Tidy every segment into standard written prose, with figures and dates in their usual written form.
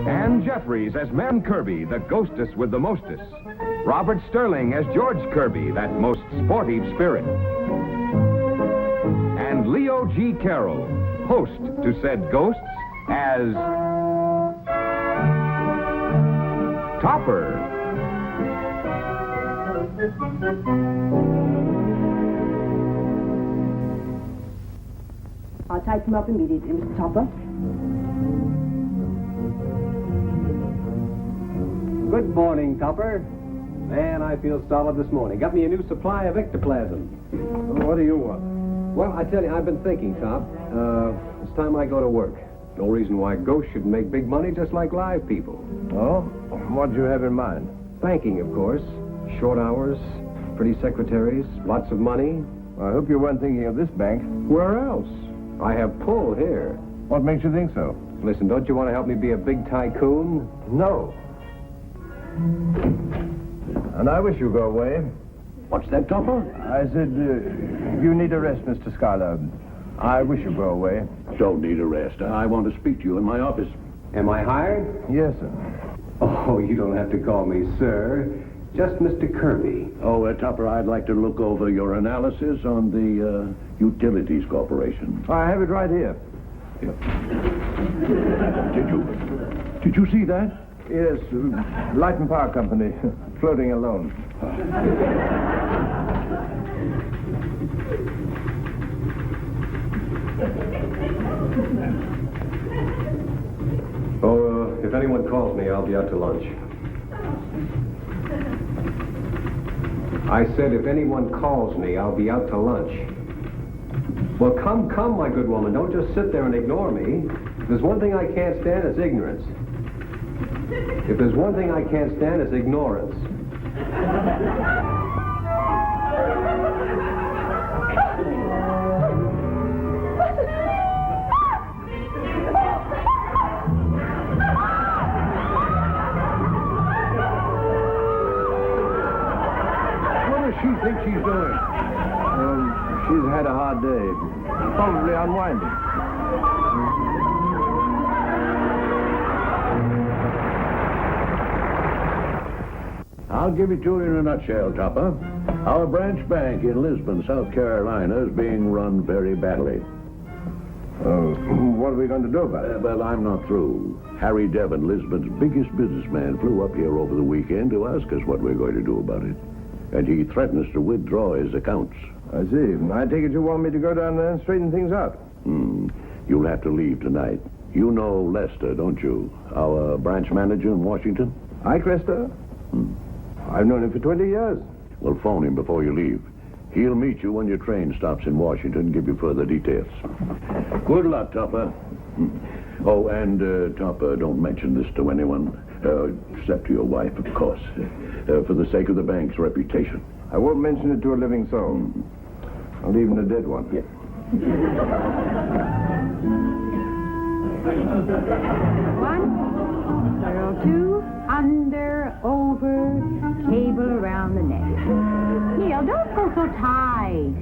Ann Jeffries as Ma'am Kirby, the ghostess with the mostest. Robert Sterling as George Kirby, that most sportive spirit. And Leo G. Carroll, host to said ghosts, as Topper. I'll type him up immediately, Mr. Topper. Good morning, Topper. Man, I feel solid this morning. Got me a new supply of ectoplasm. What do you want? Well, I tell you, I've been thinking, Top. It's time I go to work. No reason why ghosts should make big money just like live people. Oh? What do you have in mind? Banking, of course. Short hours, pretty secretaries, lots of money. I hope you weren't thinking of this bank. Where else? I have pull here. What makes you think so? Listen, don't you want to help me be a big tycoon? No. And I wish you'd go away. What's that, Topper? I said, you need a rest, Mr. Schuyler. I wish you'd go away. Don't need a rest. I want to speak to you in my office. Am I hired? Yes, sir. Oh, you don't have to call me sir. Just Mr. Kirby. Oh, Topper, I'd like to look over your analysis on the Utilities Corporation. I have it right here. Did you see that? Yes, Light and Power Company, floating alone. Oh, if anyone calls me, I'll be out to lunch. I said if anyone calls me, I'll be out to lunch. Well, come, my good woman. Don't just sit there and ignore me. If there's one thing I can't stand, it's ignorance. If there's one thing I can't stand, it's ignorance. What does she think she's doing? She's had a hard day. Probably unwinding. I'll give it to you in a nutshell, Topper. Our branch bank in Lisbon, South Carolina, is being run very badly. What are we going to do about it? Well, I'm not through. Harry Devon, Lisbon's biggest businessman, flew up here over the weekend to ask us what we're going to do about it. And he threatens to withdraw his accounts. I see. I take it you want me to go down there and straighten things out. You'll have to leave tonight. You know Lester, don't you? Our branch manager in Washington? Ike Lester? I've known him for 20 years. Well, phone him before you leave. He'll meet you when your train stops in Washington and give you further details. Good luck, Topper. Oh, and, Topper, don't mention this to anyone, except to your wife, of course, for the sake of the bank's reputation. I won't mention it to a living soul. Not even a dead one. Yeah. 102, under, over, cable around the neck. Neil, don't go so tight.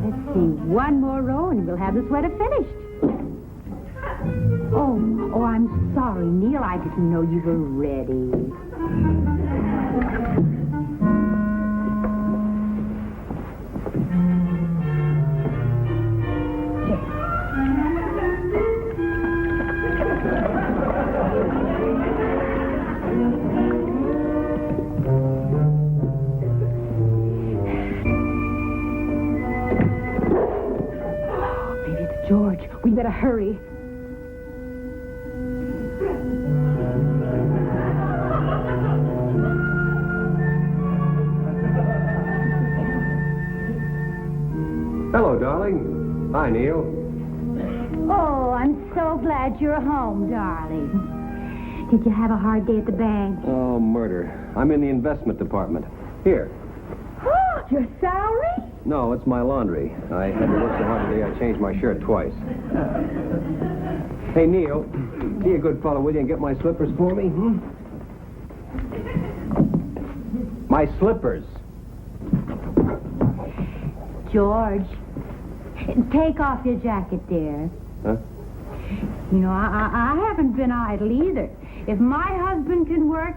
Let's see, one more row and we'll have the sweater finished. Oh, I'm sorry, Neil. I didn't know you were ready. George, we better hurry. Hello, darling. Hi, Neil. Oh, I'm so glad you're home, darling. Did you have a hard day at the bank? Oh, murder. I'm in the investment department. Here. Oh, your salary? No, it's my laundry. I had to work so hard today I changed my shirt twice. Hey, Neil, be a good fellow, will you, and get my slippers for me? My slippers. George, take off your jacket, dear. Huh? You know, I haven't been idle either. If my husband can work,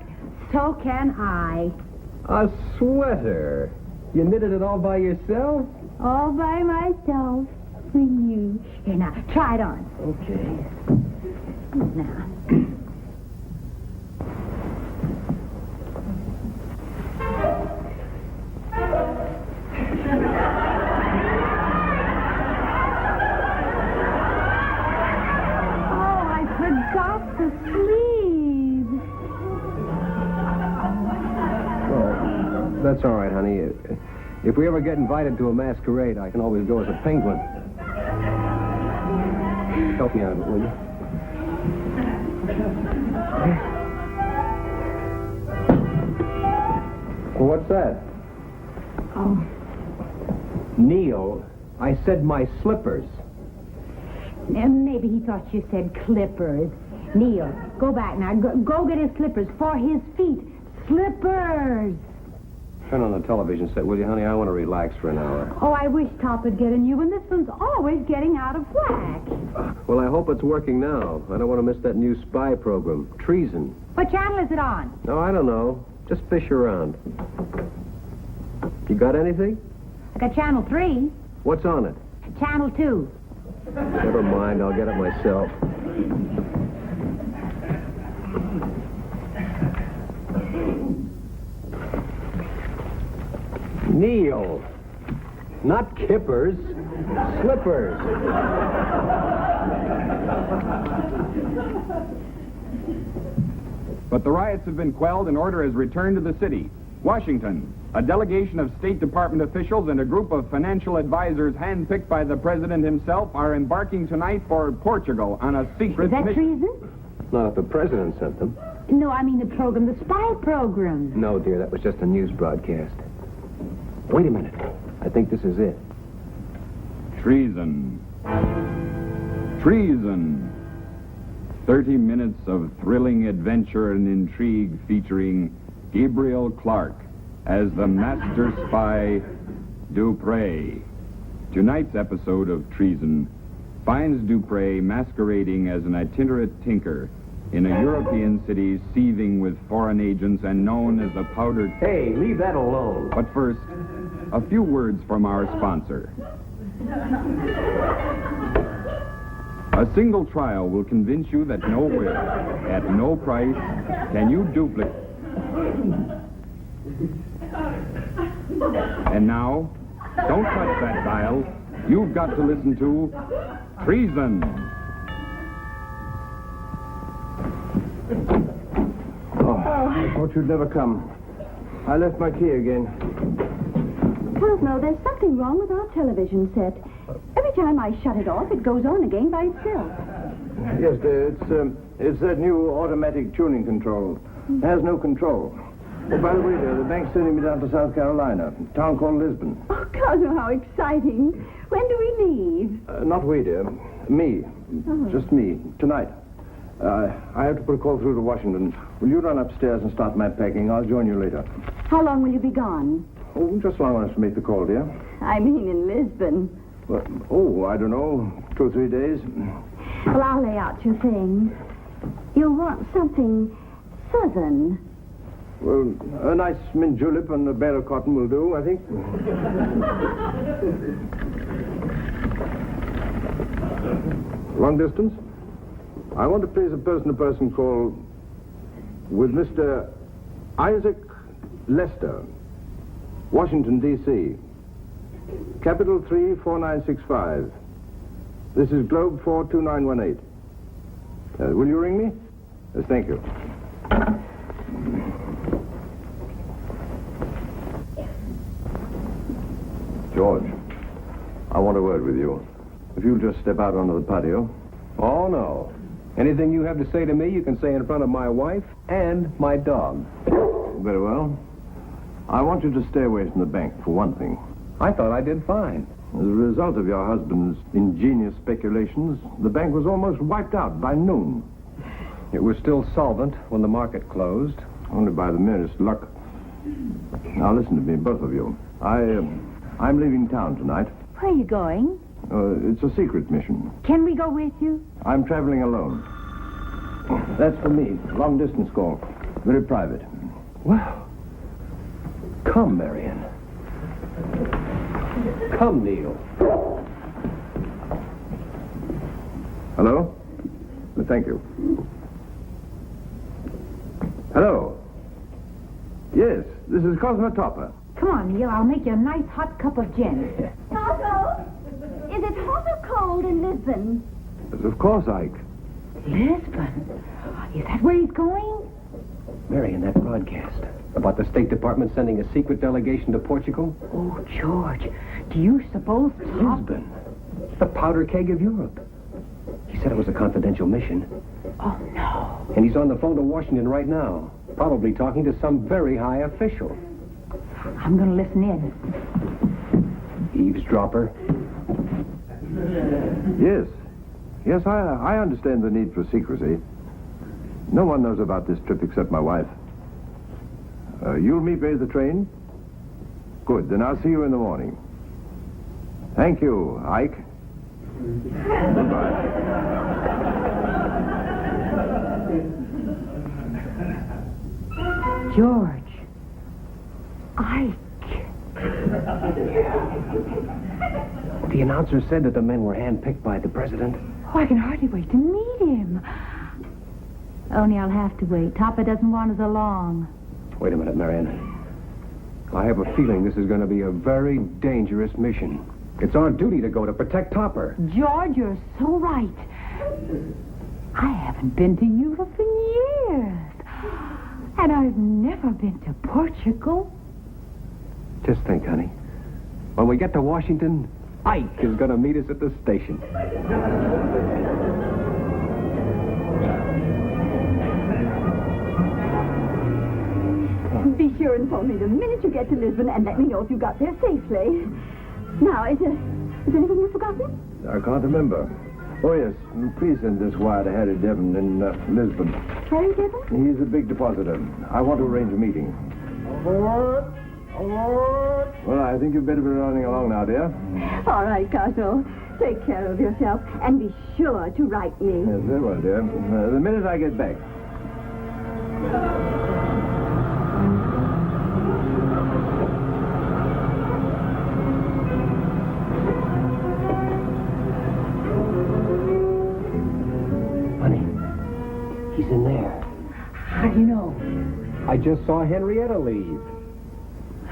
so can I. A sweater? You knitted it all by yourself? All by myself for you. Here, now, try it on. Okay. Now. Oh, I forgot the sleeves. Well, that's all right, honey. If we ever get invited to a masquerade, I can always go as a penguin. Help me out, will you? Well, what's that? Oh, Neil, I said my slippers. and maybe he thought you said clippers. Neil, go back now. Go get his slippers for his feet. Slippers! Turn on the television set, will you, honey? I want to relax for an hour. Oh, I wish Top would get a new one. This one's always getting out of whack. Well, I hope it's working now. I don't want to miss that new spy program, Treason. What channel is it on? No, I don't know. Just fish around. You got anything? I got Channel 3. What's on it? Channel 2. Never mind, I'll get it myself. Neil. Not kippers. Slippers. But the riots have been quelled and order has returned to the city. Washington, a delegation of State Department officials and a group of financial advisors handpicked by the president himself are embarking tonight for Portugal on a secret Is that mission. treason? Not if the president sent them. No, I mean the program, the spy program. No, dear, that was just a news broadcast. Wait a minute. I think this is it. Treason. Treason. 30 minutes of thrilling adventure and intrigue featuring Gabriel Clark as the master spy Dupre. Tonight's episode of Treason finds Dupre masquerading as an itinerant tinker in a European city seething with foreign agents and known as the Powdered... Hey, leave that alone. But first, a few words from our sponsor. A single trial will convince you that nowhere, at no price, can you duplicate. And now, don't touch that dial. You've got to listen to Treason. Oh, I thought you'd never come. I left my key again. Cosmo, there's something wrong with our television set. Every time I shut it off, it goes on again by itself. Yes, dear, it's that new automatic tuning control. It has no control. Oh, by the way, dear, the bank's sending me down to South Carolina, a town called Lisbon. Oh, Cosmo, how exciting. When do we leave? Not we, dear. Me. Just me. Tonight. I have to put a call through to Washington. Will you run upstairs and start my packing? I'll join you later. How long will you be gone? Oh, just long enough to make the call, dear. I mean in Lisbon. Well, I don't know, 2 or 3 days. Well, I'll lay out your things. You'll want something southern. Well, a nice mint julep and a bale of cotton will do, I think. Long distance? I want to place a person-to-person call with Mr. Isaac Lester, Washington, D.C. Capital 34965. This is Globe 42918. Will you ring me? Yes, thank you. George, I want a word with you. If you'll just step out onto the patio. Oh, no. Anything you have to say to me, you can say in front of my wife and my dog. Very well. I want you to stay away from the bank, for one thing. I thought I did fine. As a result of your husband's ingenious speculations, the bank was almost wiped out by noon. It was still solvent when the market closed. Only by the merest luck. Now listen to me, both of you. I'm leaving town tonight. Where are you going? It's a secret mission. Can we go with you? I'm traveling alone. That's for me. Long-distance call. Very private. Well, come, Marion. Come, Neil. Hello? Thank you. Hello? Yes, this is Cosmo Topper. Come on, Neil. I'll make you a nice hot cup of gin. Otto, is it hot or cold in Lisbon? Of course, Ike. Lisbon? Is that where he's going? Marion, that broadcast about the State Department sending a secret delegation to Portugal? Oh, George, do you suppose Lisbon. The powder keg of Europe. He said it was a confidential mission. Oh, no. And he's on the phone to Washington right now. Probably talking to some very high official. I'm going to listen in. Eavesdropper. Yes. Yes, I understand the need for secrecy. No one knows about this trip except my wife. You'll meet me at the train? Good, then I'll see you in the morning. Thank you, Ike. Goodbye. George. Ike. The announcer said that the men were handpicked by the president. Oh, I can hardly wait to meet him. Only I'll have to wait. Topper doesn't want us along. Wait a minute, Marion. I have a feeling this is going to be a very dangerous mission. It's our duty to go to protect Topper. George, you're so right. I haven't been to Europe in years. And I've never been to Portugal. Just think, honey. When we get to Washington, Ike is going to meet us at the station. Be sure and phone me the minute you get to Lisbon and let me know if you got there safely. Now, is anything you've forgotten? I can't remember. Oh, yes. Please send this wire to Harry Devon in Lisbon. Harry Devon? He's a big depositor. I want to arrange a meeting. Well, I think you'd better be running along now, dear. All right, Cosmo. Take care of yourself and be sure to write me. Yes, very well, dear. The minute I get back. Honey, he's in there. How do you know? I just saw Henrietta leave.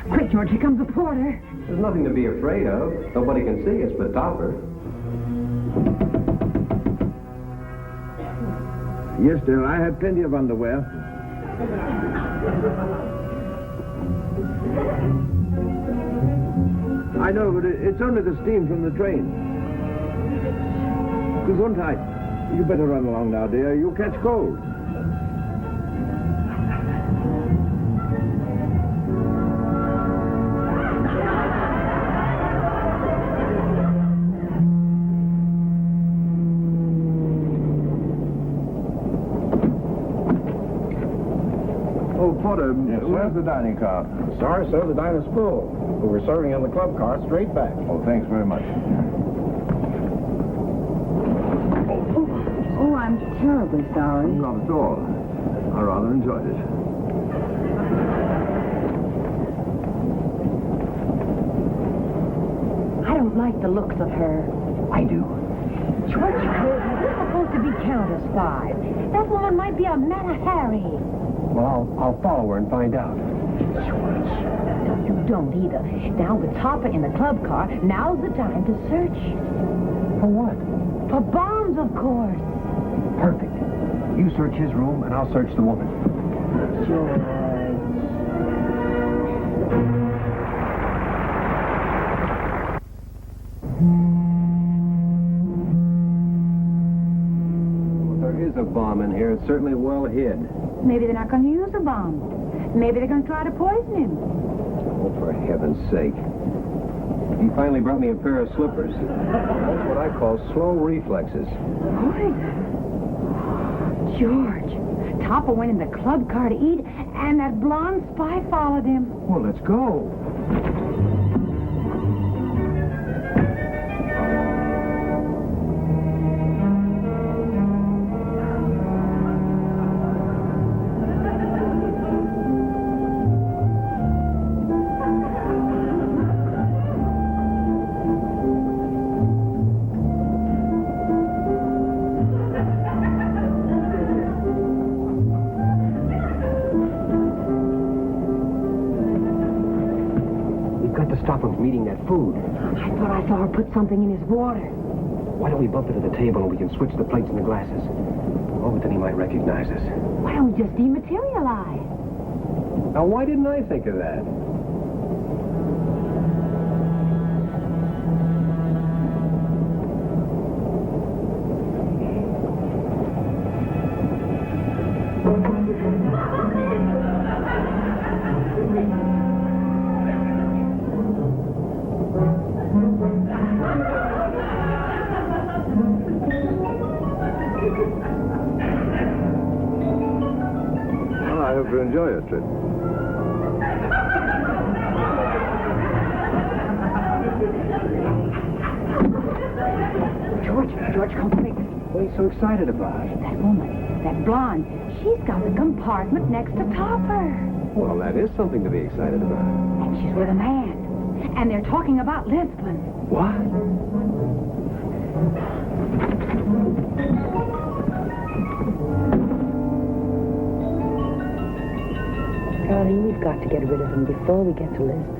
Quick, George, here comes the porter. There's nothing to be afraid of. Nobody can see us but Topper. Yes, dear, I have plenty of underwear. I know, but it's only the steam from the train. Gesundheit. You better run along now, dear. You'll catch cold. Oh, Porter, where's the dining car? Sorry, sir, the diner's full. We were serving in the club car straight back. Oh, thanks very much. Oh, I'm terribly sorry. Not at all. I rather enjoyed it. I don't like the looks of her. I do. George, you're supposed to be Countess 5. That woman might be a Mata Harry. Well, I'll follow her and find out. You don't either. Now with Topper in the club car, now's the time to search. For what? For bombs, of course. Perfect. You search his room, and I'll search the woman. George. There is a bomb in here. It's certainly well hid. Maybe they're not going to use a bomb. Maybe they're going to try to poison him. Oh, for heaven's sake. He finally brought me a pair of slippers. That's what I call slow reflexes. Poison? George, Topper went in the club car to eat, and that blonde spy followed him. Well, let's go. stop him from eating that food. I thought I saw her put something in his water. Why don't we bump into the table and we can switch the plates and the glasses? Oh, but then he might recognize us. Why don't we just dematerialize? Now, why didn't I think of that? Well, I hope you enjoy your trip. George, come quick. What are you so excited about? That woman, that blonde, she's got the compartment next to Topper. Well, that is something to be excited about. And she's with a man. And they're talking about Lisbon. What? Darling, we've got to get rid of him before we get to Lisbon.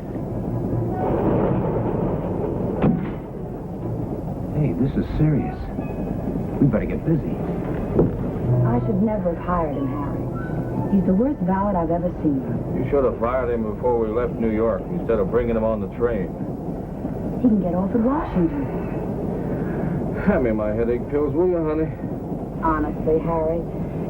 Hey, this is serious. We better get busy. I should never have hired him, Harry. He's the worst valet I've ever seen. You should have fired him before we left New York instead of bringing him on the train. He can get off at Washington. Hand me my headache pills, will you, honey? Honestly, Harry,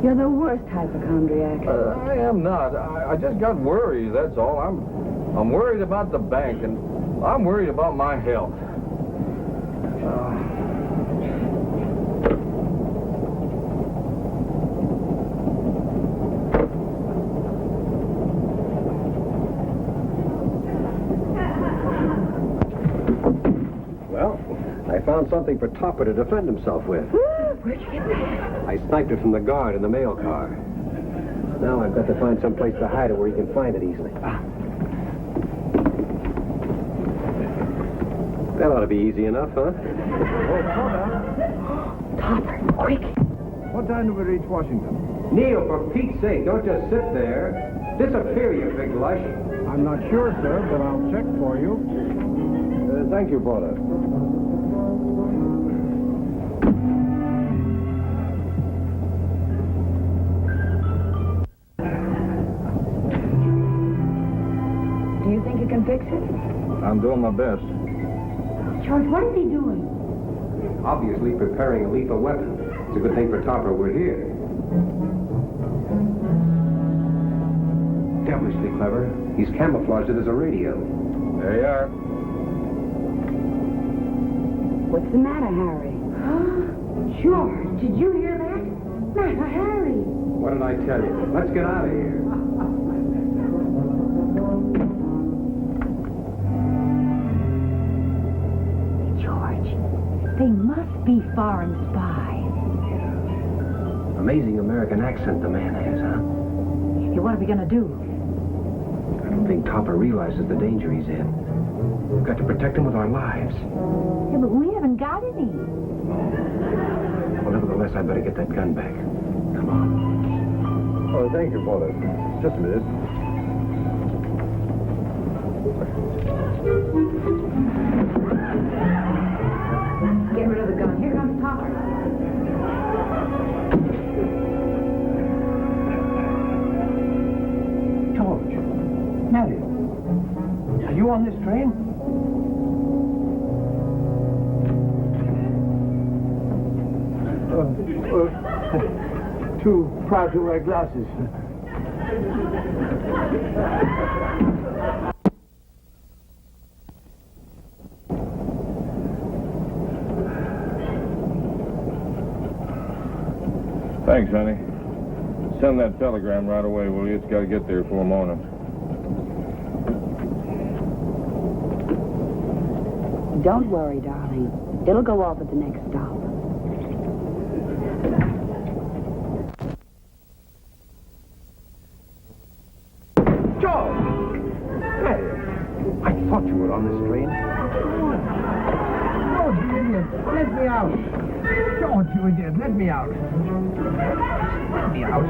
you're the worst hypochondriac. I am not. I just got worries, that's all. I'm worried about the bank, and I'm worried about my health. Well, I found something for Topper to defend himself with. Where'd you get that? I sniped it from the guard in the mail car. Now I've got to find some place to hide it where he can find it easily. That ought to be easy enough, huh? Topper, quick. What time do we reach Washington? Neil, for Pete's sake, don't just sit there. Disappear, you big lush. I'm not sure, sir, but I'll check for you. Thank you, Porter. Do you think you can fix it? I'm doing my best. George, what is he doing? Obviously preparing a lethal weapon. It's a good thing for Topper we're here. Devilishly clever. He's camouflaged it as a radio. There you are. What's the matter, Harry? George, did you hear that? Matter, Harry. What did I tell you? Let's get out of here. George, they must be foreign spies. Amazing American accent the man has, huh? Hey, what are we going to do? I don't think Topper realizes the danger he's in. We've got to protect him with our lives. Yeah, but we haven't got any. Well, nevertheless, I better get that gun back. Come on. Oh, thank you, Porter. Just a minute. Get rid of the gun. Here comes Topper. George. Mary. Are you on this train? Too proud to wear glasses. Thanks, honey. Send that telegram right away, will you? It's got to get there before morning. Don't worry, darling. It'll go off at the next stop. George! Hey, I thought you were on this train. George, you idiot! Let me out! George, you idiot! Let me out! Let me out.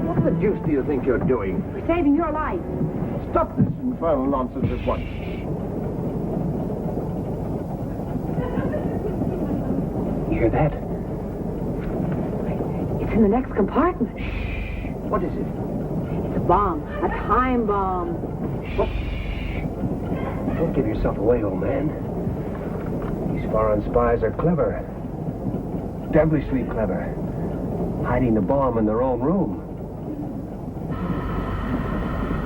What the the deuce do you think you're doing? We're saving your life. Stop this infernal nonsense at once. You hear that? It's in the next compartment. What is it? It's a bomb. A time bomb. Don't give yourself away, old man. These foreign spies are clever. Devilishly clever. Hiding the bomb in their own room.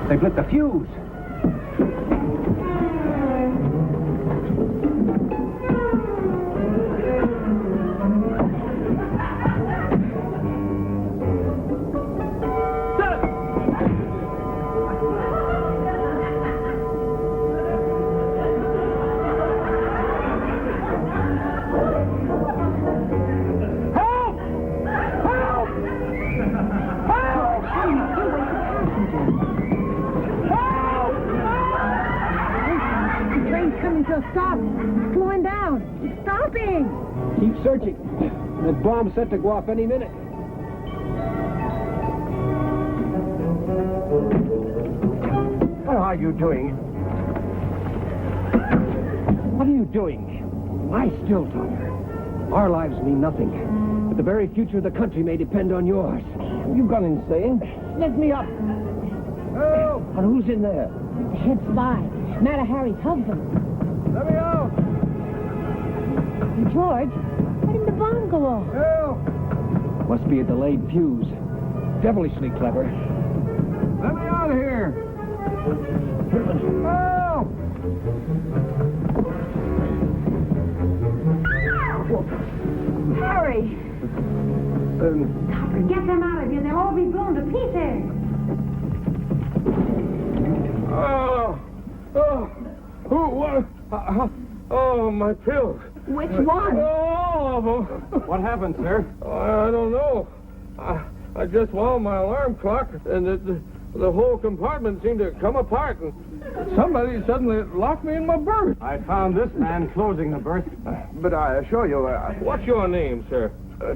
They've lit the fuse. Stop! It's slowing down. It's stopping. Keep searching. That bomb's set to go off any minute. What are you doing? What are you doing? Lie still, Topper. Our lives mean nothing. But the very future of the country may depend on yours. You've gone insane. Let me up. Oh! And who's in there? The head spy. Mata Harry's husband. Let me out! And George, why didn't the bomb go off? Help! Must be a delayed fuse. Devilishly clever. Let me out of here! Help! Harry! Topper, get them out of here. They'll all be blown to pieces. What? Oh, my pills. Which one? All of them. What happened, sir? I don't know. I just wound my alarm clock, and the whole compartment seemed to come apart, and somebody suddenly locked me in my berth. I found this man closing the berth. But I assure you, What's your name, sir?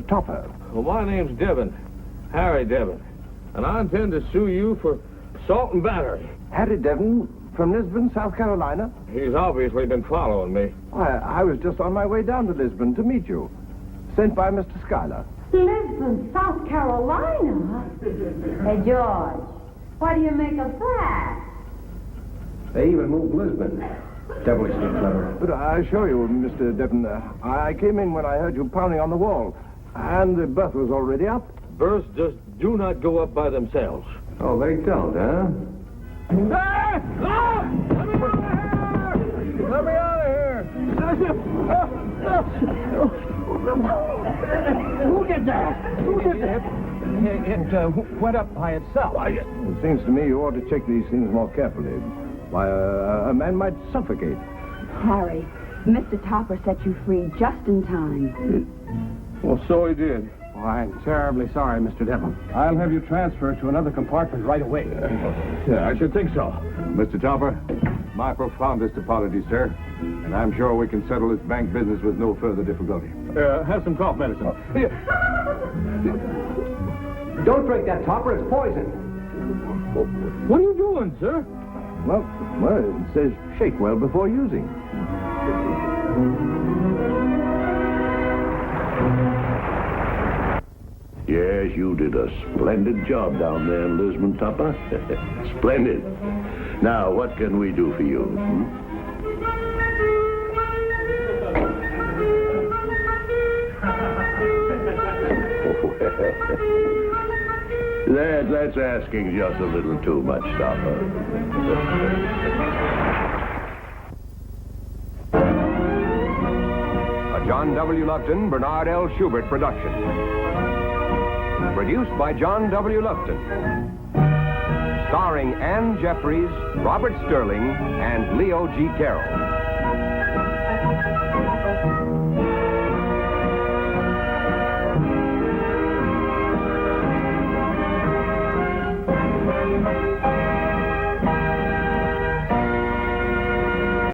Topper. Well, my name's Devon. Harry Devon. And I intend to sue you for assault and battery. Harry Devon from Lisbon, South Carolina. He's obviously been following me. I was just on my way down to Lisbon to meet you. Sent by Mr. Schuyler. Lisbon, South Carolina? Hey, George, what do you make of that? They even moved Lisbon. Devilishly clever. But I assure you, Mr. Devon, I came in when I heard you pounding on the wall. And the berth was already up. Berths just do not go up by themselves. Oh, they don't, huh? Hey! No! Let me out of here! Who did that? Who did that? It went up by itself. It seems to me you ought to check these things more carefully. Why, a man might suffocate. Harry, Mr. Topper set you free just in time. Well, so he did. Oh, I'm terribly sorry, Mr. Devon. I'll have you transferred to another compartment right away. Yeah, I should think so. Mr. Topper, my profoundest apologies, sir. And I'm sure we can settle this bank business with no further difficulty. Have some cough medicine. Don't drink that, Topper. It's poison. What are you doing, sir? Well, it says shake well before using. Yes, you did a splendid job down there in Lisbon, Topper. Splendid. Now, what can we do for you? That's asking just a little too much, Topper. A John W. Lupton, Bernard L. Schubert production. Produced by John W. Lupton. Starring Ann Jeffries, Robert Sterling, and Leo G. Carroll.